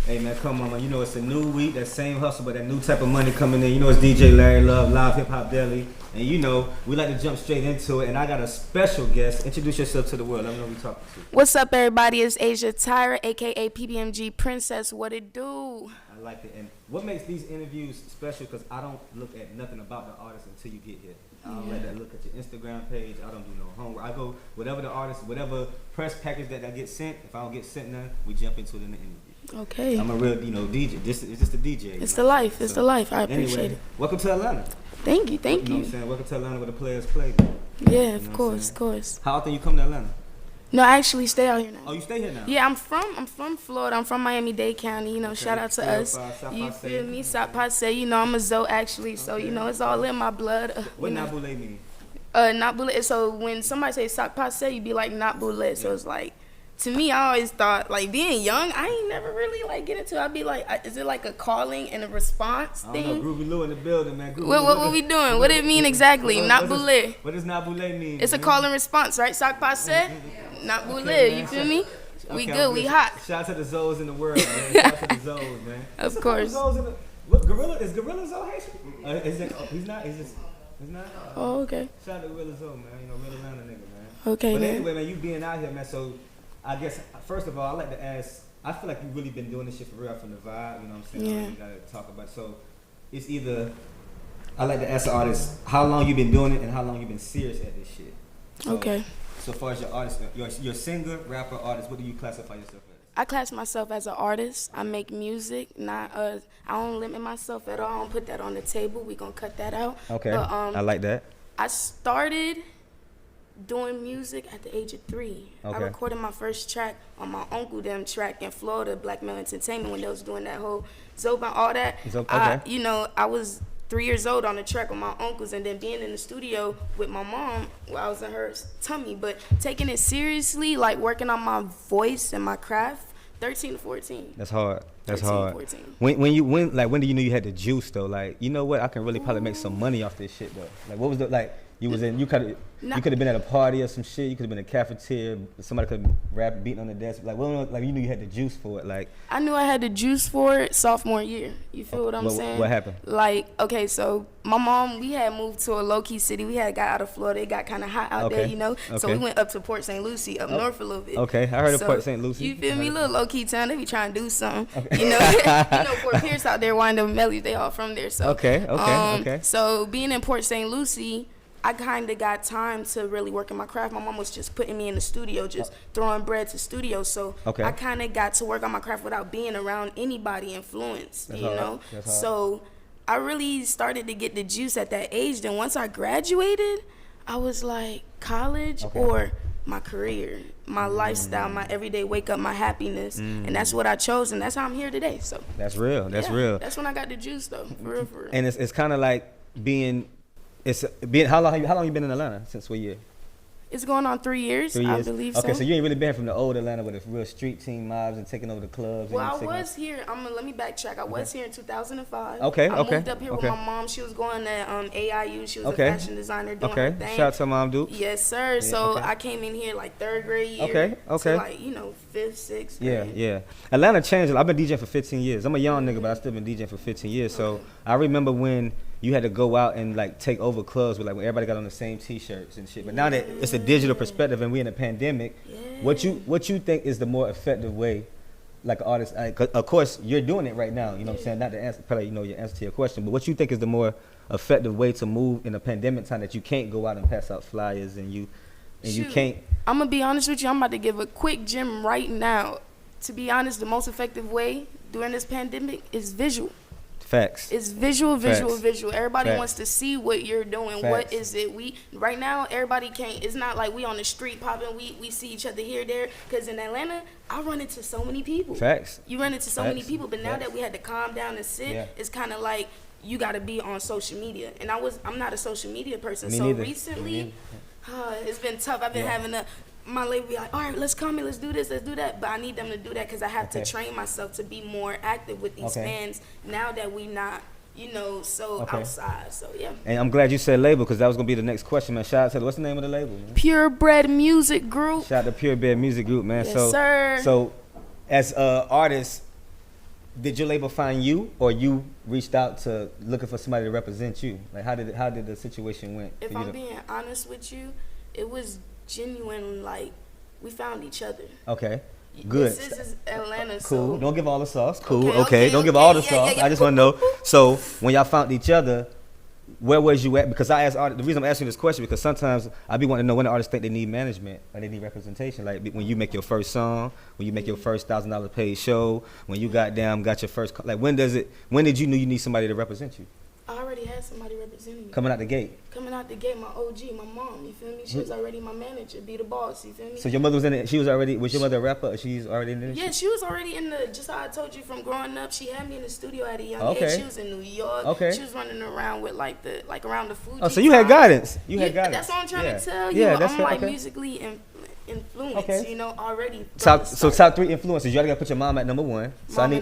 Hey man, come on man. You know it's a new week, that same hustle, but that new type of money coming in. You know it's DJ Larry Luv, Live Hip Hop Deli. And you know, we like to jump straight into it. And I got a special guest. Introduce yourself to the world. Let me know who we talking to. What's up everybody? It's Asyah Tyra, aka PBMG Princess. What it do? I like it. And what makes these interviews special, because I don't look at nothing about the artist until you get here. I don't let that look at your Instagram page. I don't do no homework. I go whatever the artist, whatever press package that I get sent. If I don't get sent none, we jump into it in the interview. Okay. I'm a real, DJ. It's just a DJ. It's the life. It's the life. I appreciate it. Welcome to Atlanta. Thank you. You know what I'm saying? Welcome to Atlanta where the players play. Yeah, of course. How often you come to Atlanta? No, I actually stay out here now. Oh, you stay here now? Yeah, I'm from Florida. I'm from Miami-Dade County. You know, okay. Shout out to us. You feel me? Sak Pase. You know, I'm a Zoe actually, so you know it's all in my blood. What not Boule mean? Not Boule. So when somebody say Sak Pase, you be like not Boule. So it's like, to me, I always thought, like, being young, I ain't never really, like, get into it. I'd be like, is it like a calling and a response thing? I don't know, Groovy Lou in the building, man. What we doing? What it mean exactly? Not Boule. What does not Boule mean? It's a call and response, right? Sak Pase? Not Boule, you feel me? We good, we hot. Shout out to the Zoes in the world, man. Shout out to the Zoes, man. Of course. What, Gorilla? Is Gorilla Zoe Haitian? He's not? He's not? Oh, okay. Shout out to Gorilla Zoe, man. You know, real Atlanta nigga, man. Okay, but man. Anyway, man, you being out here, man, so I guess, first of all, I like to ask, I feel like you've really been doing this shit for real from the vibe, you know what I'm saying? Yeah. You gotta talk about it. So, it's either, I like to ask the artist, how long you been doing it and how long you been serious at this shit. So, okay. So far as your artist, your singer, rapper, artist, what do you classify yourself as? I class myself as an artist. I make music, not I don't limit myself at all. I don't put that on the table. We gonna cut that out. Okay, but, I like that. I started doing music at the age of 3. Okay. I recorded my first track on my uncle them track in Florida, Black Male Entertainment, when they was doing that whole Zoba, all that. Okay. I was 3 years old on the track with my uncles, and then being in the studio with my mom while I was in her tummy, but taking it seriously, like working on my voice and my craft, 13 to 14. That's hard. That's 13, hard. 14. When do you know you had the juice though? Like, you know what? I can really probably make some money off this shit though. Like, what was the like? You could have been at a party or some shit. You could have been in a cafeteria. Somebody could have rap beating on the desk. Like, well, like you knew you had the juice for it. Like, I knew I had the juice for it sophomore year. You feel what I'm saying? What happened? Like, okay, so my mom, we had moved to a low key city. We had got out of Florida. It got kind of hot out there, you know. Okay. So we went up to Port St. Lucie, up north a little bit. Okay, I heard of Port St. Lucie. You feel me? Little low key town. They be trying to do something. Okay. You know, Fort Pierce out there, Wyandotte Mellies. They all from there. So okay. So being in Port St. Lucie, I kind of got time to really work in my craft. My mom was just putting me in the studio, just throwing bread to studio. So I kind of got to work on my craft without being around anybody influenced, you know? So I really started to get the juice at that age. Then once I graduated, I was like, college or my career, my lifestyle, my everyday wake up, my happiness. And that's what I chose, and that's how I'm here today. So that's real. That's real. That's when I got the juice, though, for real. And it's kind of like how long you been in Atlanta? Since what year? It's going on 3 years. 3 years. I believe okay, so. So you ain't really been from the old Atlanta with the real street team mobs and taking over the clubs. Well, I was here. Let me backtrack. I was here in 2005. Okay. I moved up here with my mom. She was going to AIU. She was a fashion designer doing her thing. Shout out to Mom Duke. Yes, sir. So I came in here like 3rd grade year. Okay. To like 5th, 6th grade. Yeah. Atlanta changed. I've been DJing for 15 years. I'm a young nigga, but I still been DJing for 15 years. So I remember when you had to go out and like take over clubs with like when everybody got on the same T-shirts and shit. But now that it's a digital perspective and we in a pandemic, what you think is the more effective way, like an artist? Of course, you're doing it right now. You know what I'm saying? Not the answer, probably your answer to your question, but what you think is the more effective way to move in a pandemic time that you can't go out and pass out flyers and you can't? I'm gonna be honest with you. I'm about to give a quick gem right now. To be honest, the most effective way during this pandemic is visual. Facts. It's visual. Everybody wants to see what you're doing. Facts. What is it? Right now, everybody can't. It's not like we on the street popping. We see each other here, there. Because in Atlanta, I run into so many people. Facts. You run into so many people. But now that we had to calm down and sit, it's kind of like you got to be on social media. And I'm not a social media person. Me so neither. Recently, it's been tough. I've been having my label be like, all right, let's come in, let's do this, let's do that. But I need them to do that because I have to train myself to be more active with these fans now that we not, outside. So, yeah. And I'm glad you said label because that was going to be the next question, man. Shout out to, what's the name of the label, man? Pure Bred Music Group. Shout out to Pure Bred Music Group, man. Yes, sir. So, as artists, did your label find you, or you reached out to looking for somebody to represent you? Like how did the situation went? If I'm being honest with you, it was genuine. Like we found each other. Okay. Good. This is Atlanta. Cool. So. Don't give all the sauce. Cool. Okay. Don't give all the sauce. I just want to know. So when y'all found each other, where was you at? Because I asked the reason I'm asking this question because sometimes I be wanting to know when the artists think they need management or they need representation. Like when you make your first song, when you make your first $1,000 paid show, when you got your first when did you know you need somebody to represent you? I already had somebody representing me. Coming out the gate, my OG, my mom, you feel me? She was already my manager, be the boss, you feel me? So your mother was in it, was your mother a rapper or she's already in it? Yeah, she was already in just how I told you from growing up, she had me in the studio at a young age. She was in New York. Okay. She was running around with around the Fuji. Oh, so you had guidance. You had guidance. That's what I'm trying to tell you. I'm musically influenced, already. Top 3 influences. You already got to put your mom at number 1.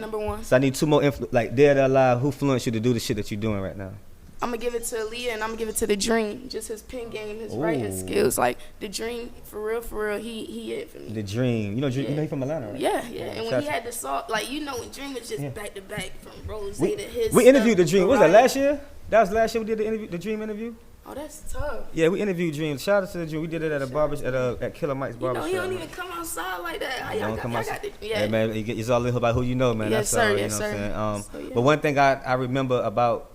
Number 1. So I need 2 more dead or alive. Who influenced you to do the shit that you're doing right now? I'm gonna give it to Aaliyah and I'm gonna give it to the Dream. Just his pen game, his writing skills. Like the Dream, for real, he it for me. The Dream, he from Atlanta, right? Yeah. And when he had the song, when Dream was just back to back from Rose to his. We interviewed the Dream. Was that last year? That was last year. We did the Dream interview. Oh, that's tough. Yeah, we interviewed Dream. Shout out to the Dream. We did it at at Killer Mike's barbershop. He don't even come outside like that. How y'all got yeah, man. It's all about who you know, man. Yes, that's sir. all. Yes, sir. What I'm saying? But one thing I remember about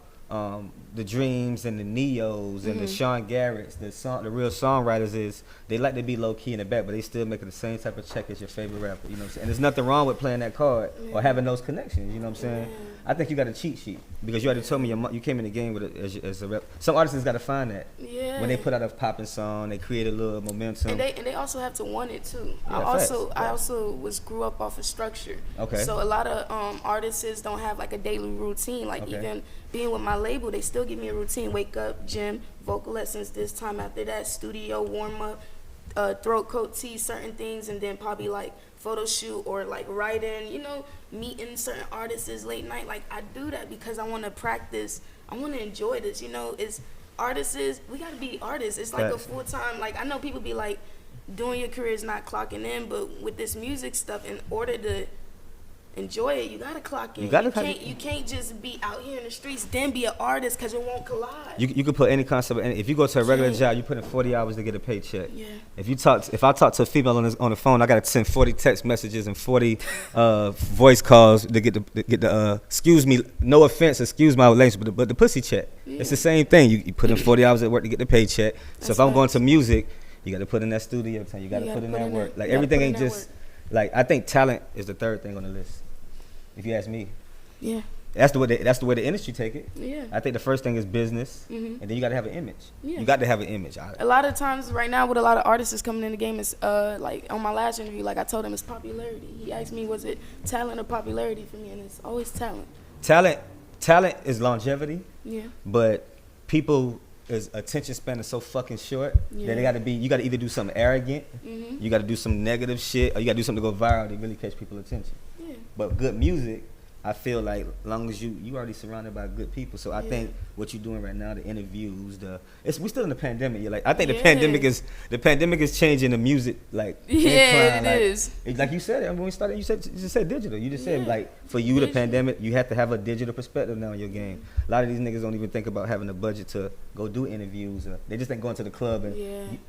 the Dreams and the Neos and the Sean Garrett's, the real songwriters is they like to be low key in the back, but they still making the same type of check as your favorite rapper. You know what I'm saying? And there's nothing wrong with playing that card or having those connections. You know what I'm saying? I think you got a cheat sheet because you already told me you came in the game with it as a rep. Some artists got to find that. Yeah. When they put out a popping song, they create a little momentum. And they also have to want it too. Yeah, I also grew up off of structure. Okay. So a lot of artists don't have like a daily routine. Even being with my label, they still give me a routine. Wake up, gym, vocal lessons this time. After that, studio, warm up, throat coat, tea, certain things, and then probably photo shoot or writing, meeting certain artists late night. I do that because I want to practice. I want to enjoy this. It's artists. We got to be artists. It's a full time. I know people be doing your career is not clocking in, but with this music stuff, in order to enjoy it, you gotta clock in. You can't just be out here in the streets then be an artist because it won't collide. You can put any concept. If you go to a regular job, you put in 40 hours to get a paycheck. Yeah. If I talk to a female on the phone, I gotta send 40 text messages and 40 voice calls to get the excuse me, no offense, excuse my language, but the pussy check. Yeah. It's the same thing. You put in 40 hours at work to get the paycheck. So if I'm going to music, you gotta put in that studio time. You gotta put in that work. Everything ain't just I think talent is the third thing on the list. If you ask me, yeah, that's the way the industry take it. Yeah, I think the first thing is business, and then you got to have an image. Yeah. You got to have an image. A lot of times, right now, with a lot of artists is coming in the game, is on my last interview, I told him, it's popularity. He asked me, was it talent or popularity for me, and it's always talent. Talent is longevity. Yeah, but people's attention span is so fucking short that you got to either do something arrogant, you got to do some negative shit, or you got to do something to go viral to really catch people's attention. But good music, I feel like long as you already surrounded by good people. So I think what you're doing right now, the interviews, we still in the pandemic. I think the pandemic is changing the music. It is. Like you said, when we started, you just said digital. You just said for you the pandemic, you have to have a digital perspective now in your game. A lot of these niggas don't even think about having a budget to go do interviews. They just think going to the club and.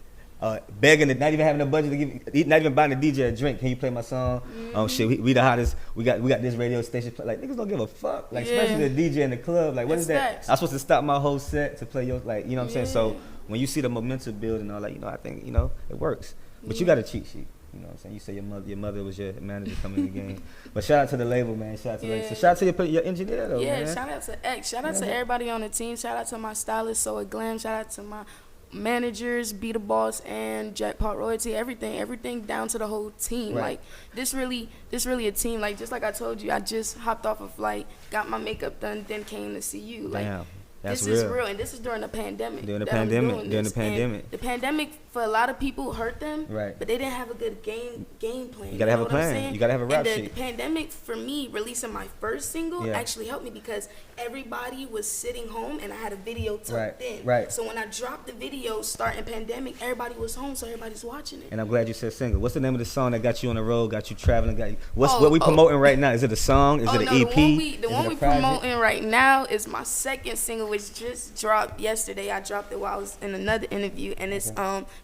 Begging it, not even having a budget to not even buying the DJ a drink. Can you play my song? Shit, we the hottest. We got this radio station. Niggas don't give a fuck. Especially the DJ in the club. What is that? I'm supposed to stop my whole set to play your you know what I'm saying? So when you see the momentum build and all that, I think it works. But you got a cheat sheet. You know what I'm saying? You say your mother was your manager coming in the game. But shout out to the label, man. Shout out to the label. So shout out to your engineer though. Yeah, man. Shout out to X. Shout out to everybody on the team. Shout out to my stylist, Soa Glam. Shout out to my managers, Be the Boss, and Jackpot Royalty, everything down to the whole team. Right. This really a team. Just like I told you, I just hopped off a flight, got my makeup done, then came to see you. Damn, that's this is real, and this is during the pandemic. During the pandemic. The pandemic for a lot of people hurt them, right? But they didn't have a good game plan. You gotta have a plan. You gotta have a rap sheet. And the pandemic for me, releasing my first single actually helped me because everybody was sitting home and I had a video tucked in. Right. So when I dropped the video starting pandemic, everybody was home, so everybody's watching it. And I'm glad you said single. What's the name of the song that got you on the road, got you traveling? What we promoting right now? Is it a song? Is it an EP? The one we promoting right now is my second single, which just dropped yesterday. I dropped it while I was in another interview, and it's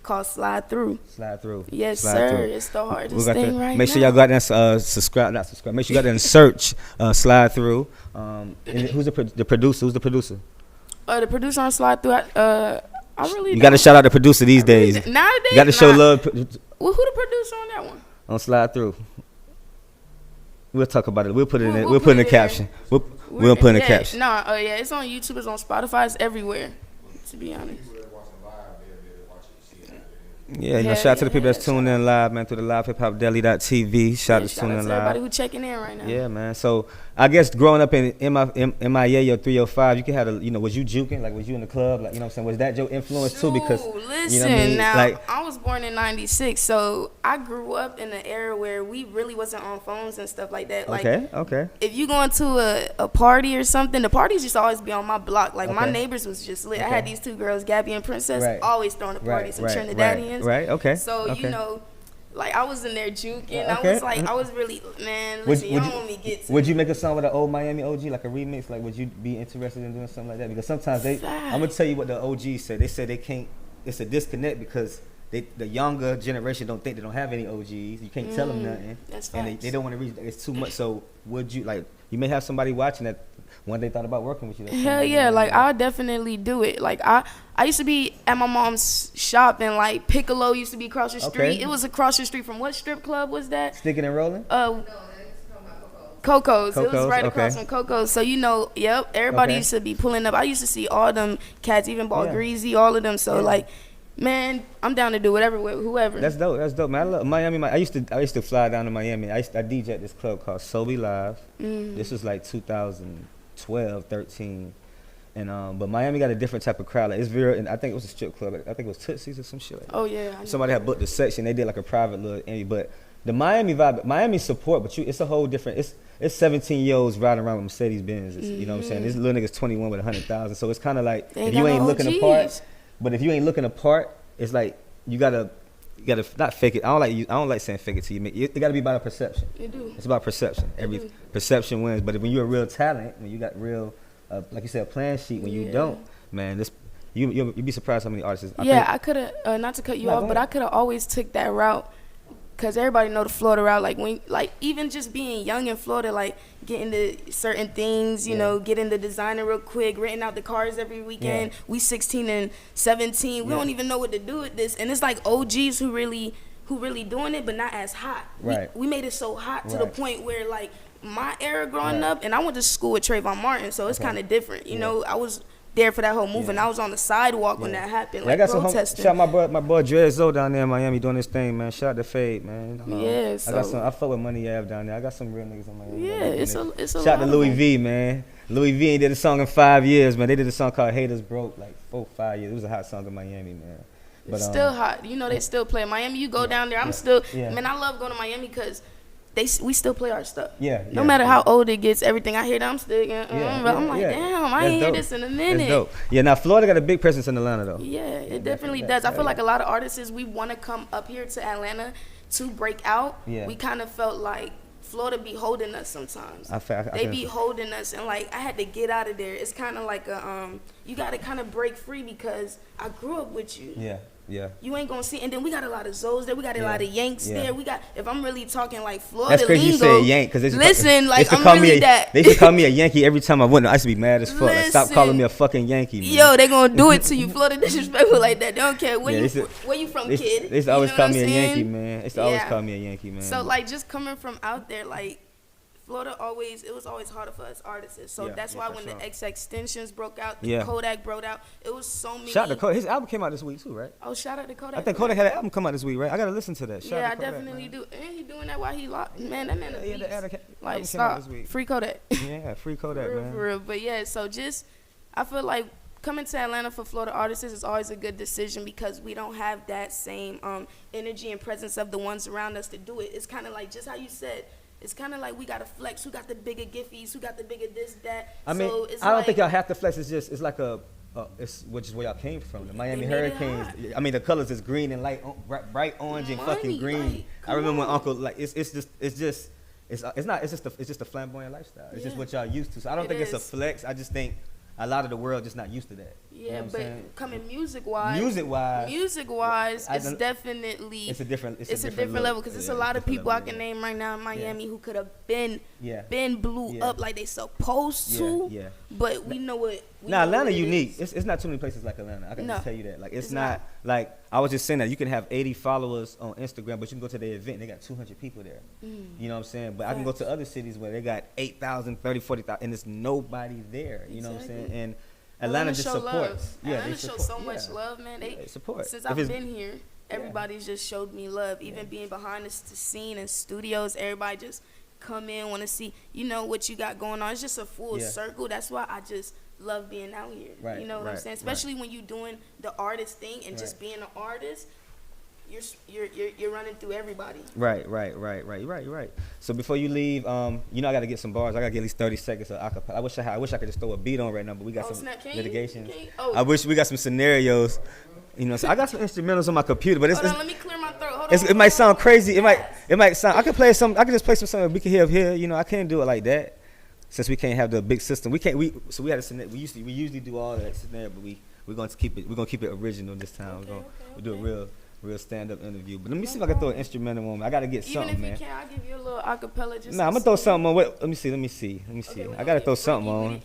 called Slide Through. Slide Through. Yes, sir. It's the hardest thing right now. Make sure y'all got that subscribe. Make sure you got that and search Slide Through. And who's the producer? Who's the producer? The producer on Slide Through. You got to shout out the producer these days. Nowadays, you got to show love. Well, who the producer on that one? On Slide Through. We'll talk about it. We'll put it in. We'll put in the caption. We'll put in the caption. No, it's on YouTube. It's on Spotify. It's everywhere. To be honest. Yeah, shout out to the people that's tuning in live, man, through the livehiphopdaily.tv. Shout out to tuning in live. Everybody who checking in right now. Yeah, man. So I guess growing up in MIA or 305, you could have was you juking? Like, was you in the club? Like, you know what I'm saying? Was that your influence too? Because listen, you know what I mean? now like, I was born in '96, so I grew up in an era where we really wasn't on phones and stuff like that. Like, okay. If you going to a party or something, the parties used to always be on my block. Like my neighbors was just lit. I had these two girls, Gabby and Princess, always throwing the parties, some Trinidadians. Right. Okay. So you know. Like, I was in there juking. I was like, I was really, man, listen, you don't want me to get to Would you make a song with an old Miami OG, like a remix? Like, would you be interested in doing something like that? Because sometimes I'm going to tell you what the OGs said. They said they can't, it's a disconnect because the younger generation don't think they don't have any OGs. You can't tell them nothing. That's and they don't want to reach, it's too much. So would you, like, you may have somebody watching that one day thought about working with you. Hell yeah, like I'll definitely do it. Like I used to be at my mom's shop and like Piccolo used to be across the street. It was across the street from what strip club was that? Sticking and Rolling? Coco's. It was right across from Coco's. So everybody used to be pulling up. I used to see all them cats, even Ball Greasy, all of them. So like, man, I'm down to do whatever with whoever. That's dope, man. I love Miami. I used to fly down to Miami. I DJ at this club called Sobe Live. This was like 2012, 13. And but Miami got a different type of crowd. Like, it's very, and I think it was a strip club. I think it was Tootsie's or some shit like that. Oh yeah. Somebody had booked the section. They did like a private little, but the Miami vibe, Miami support, but it's a whole different. It's 17-year-olds riding around with Mercedes Benz. You know what I'm saying? This little nigga's 21 with 100,000. So it's kind of like if you ain't looking apart. But if you ain't looking apart, it's like you gotta not fake it. I don't like saying fake it till you make it. It gotta be about a perception. You do. It's about perception. Every perception wins. But when you're a real talent, when you got real, like you said, a plan sheet. When you don't, man, you'd be surprised how many artists. I could have not to cut you off, but I could have always took that route. Cause everybody know the Florida route, like even just being young in Florida, like getting to certain things, you know, getting the designer real quick, renting out the cars every weekend. We 16 and 17, we don't even know what to do with this, and it's like OGs who really doing it, but not as hot. We made it so hot to the point where like my era growing up, and I went to school with Trayvon Martin, so it's kind of different, you know. I was there for that whole move, and I was on the sidewalk when that happened, like protesting. Shout out my boy Dre Zo down there in Miami doing his thing, man. Shout out to Fade, man. I fuck with Money Ave down there. I got some real niggas in Miami. Yeah, it's a shout out to Louis V, man. Louis V ain't did a song in 5 years, man. They did a song called Haters Broke, like 4-5 years. It was a hot song in Miami, man. But it's still hot. You know, they still play Miami. You go down there, I'm man, I love going to Miami because we still play our stuff. No matter how old it gets, everything I hear, I'm still I'm like, damn, I ain't hear this in a minute. That's dope. Yeah, now Florida got a big presence in Atlanta, though. Yeah, it definitely does. I feel like a lot of artists, we want to come up here to Atlanta to break out. We kind of felt like Florida be holding us sometimes. They be holding us, and like I had to get out of there. It's kind of like you got to kind of break free because I grew up with you. Yeah. You ain't gonna see, and then we got a lot of Zoes there. We got a lot of Yanks there. We got, if I'm really talking like Florida That's crazy lingo, you say Yank, because I'm really that. They should call me a Yankee every time I went. I used to be mad as fuck. Like, stop calling me a fucking Yankee, man. Yo, they gonna do it to you. Florida disrespectful like that. They don't care where you from, kid. They used to always call me a Yankee, man. They used to always call me a Yankee, man. So like just coming from out there, like Florida it was always harder for us artists. So that's why when the XXXTentacion broke out, the Kodak broke out, it was so many. Shout out to Kodak. His album came out this week too, right? Oh, shout out to Kodak. I think Kodak had an album come out this week, right? I gotta listen to that. Shout out to Kodak, definitely do. And he doing that while he locked. Man, that man a beast. Like, stop. Free Kodak. Yeah, free Kodak, man. For real. But yeah, so I feel like coming to Atlanta for Florida artists is always a good decision because we don't have that same energy and presence of the ones around us to do it. It's kind of like just how you said. It's kind of like we got to flex. Who got the bigger giffies? Who got the bigger this, that? I mean, so it's I don't think y'all have to flex. It's like it's which is where y'all came from. The Miami Hurricanes. I mean, the colors is green and bright orange and fucking green. Like, I remember when Uncle it's just a flamboyant lifestyle. It's just what y'all used to. So I don't think it's a flex. I just think a lot of the world just not used to that. Yeah, you know but coming music wise, it's definitely it's a different level because there's a lot of people I can name right now in Miami who could have been blew up like they supposed to. Yeah. But we know what. Atlanta unique. It's not too many places like Atlanta. I can just tell you that. Like it's not like I was just saying that you can have 80 followers on Instagram, but you can go to their event and they got 200 people there. You know what I'm saying? But I can go to other cities where they got 8,000, 30, 40,000, and there's nobody there. You know what I'm saying? And Atlanta just supports. Atlanta shows so much love, man. They support. Since I've been here, everybody's just showed me love. Even being behind the scene in studios, everybody just come in, want to see, what you got going on. It's just a full circle. That's why I just love being out here. Right, you know what I'm saying? Especially when you're doing the artist thing and just being an artist. You're running through everybody. Right. So before you leave, I gotta get some bars. I gotta get at least 30 seconds of acapella. I wish I could just throw a beat on right now, but we got some litigation. I wish we got some scenarios. So I got some instrumentals on my computer, but Hold on, let me clear my throat. It might sound crazy. It might sound. I could just play some songs we can hear here. I can't do it like that since we can't have the big system. We had a scenario. We usually do all that scenario, but we're gonna keep it original this time. We'll do a real stand-up interview. But let me see if I can throw an instrumental on. I gotta get something, man. Even if you can, I'll give you a little acapella. Just I'm gonna throw something on. Wait, let me see. Okay, I gotta throw something on.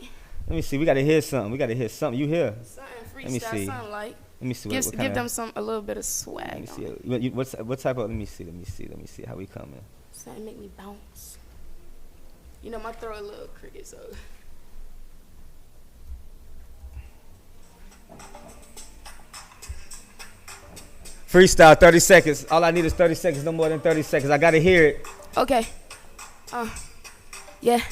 Let me see. We gotta hear something. You hear? Something freestyle, something like. Let me see. Give them a little bit of swag. Let me see. What type of? Let me see how we coming. Something make me bounce. My throat a little crooked, so. Freestyle, 30 seconds. All I need is 30 seconds, no more than 30 seconds. I gotta hear it. Okay. Yeah.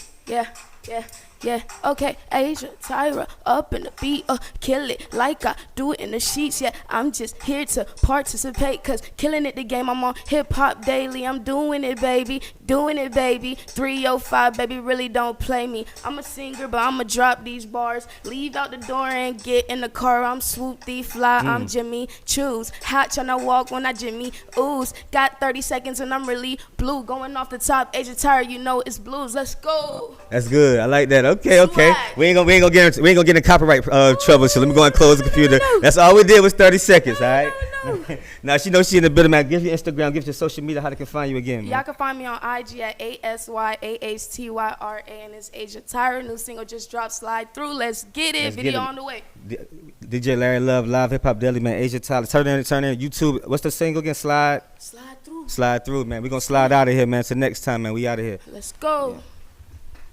Okay, Asyah Tyra, up in the beat, kill it like I do it in the sheets. Yeah, I'm just here to participate, cause killing it the game. I'm on hip hop daily. I'm doing it, baby. 305, baby, really don't play me. I'm a singer, but I'ma drop these bars. Leave out the door and get in the car. I'm Swoop the Fly. I'm Jimmy Choose. Hot tryna walk when I Jimmy Ooze. Got 30 seconds and I'm really blue. Going off the top, Asyah Tyra, it's blues. Let's go. That's good. I like that. Okay. We ain't gonna get in copyright trouble. So let me go and close the computer. That's all we did was 30 seconds. All right. Now she knows she in the building, man. Give your Instagram, give your social media, how they can find you again, man. Y'all can find me on IG at ASYAHTYRA, and it's Asyah Tyra. New single just dropped, Slide Through. Let's get it. Video on the way. DJ Larry Luv, live hip hop daily, man. Asyah Tyra. Turn in YouTube. What's the single again? Slide Through, man. We gonna slide out of here, man. Till next time, man. We out of here. Let's go. Yeah.